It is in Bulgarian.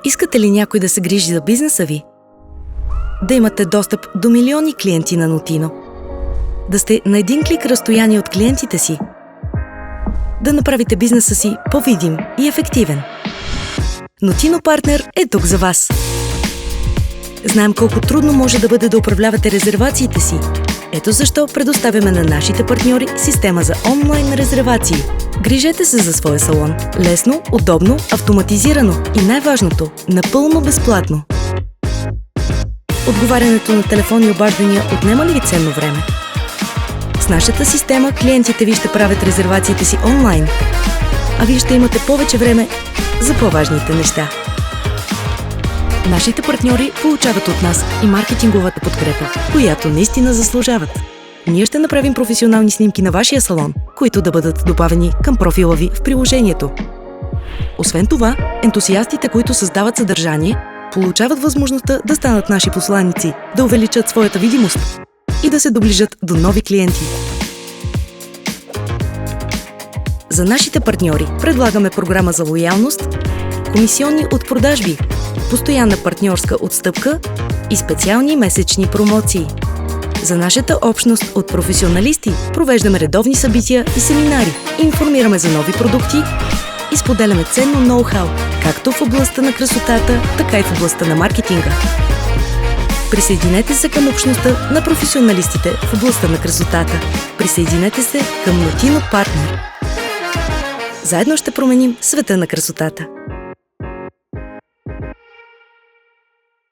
Искате ли някой да се грижи за бизнеса ви? Да имате достъп до милиони клиенти на Notino? Да сте на един клик разстояние от клиентите си? Да направите бизнеса си по-видим и ефективен? Notino Partner е тук за вас. Знаем колко трудно може да бъде да управлявате резервациите си. Ето защо предоставяме на нашите партньори система за онлайн резервации. Грижете се за своя салон. Лесно, удобно, автоматизирано и най-важното – напълно безплатно. Отговарянето на телефонни обаждания отнема ли ви ценно време? С нашата система клиентите ви ще правят резервациите си онлайн, а вие ще имате повече време за по-важните неща. Нашите партньори получават от нас и маркетинговата подкрепа, която наистина заслужават. Ние ще направим професионални снимки на вашия салон, които да бъдат добавени към профила ви в приложението. Освен това, ентусиастите, които създават съдържание, получават възможността да станат наши посланици, да увеличат своята видимост и да се доближат до нови клиенти. За нашите партньори предлагаме програма за лоялност, комисионни от продажби, постоянна партньорска отстъпка и специални месечни промоции. За нашата общност от професионалисти провеждаме редовни събития и семинари, информираме за нови продукти и споделяме ценно ноу-хау, както в областта на красотата, така и в областта на маркетинга. Присъединете се към общността на професионалистите в областта на красотата. Присъединете се към Notino Partner. Заедно ще променим света на красотата.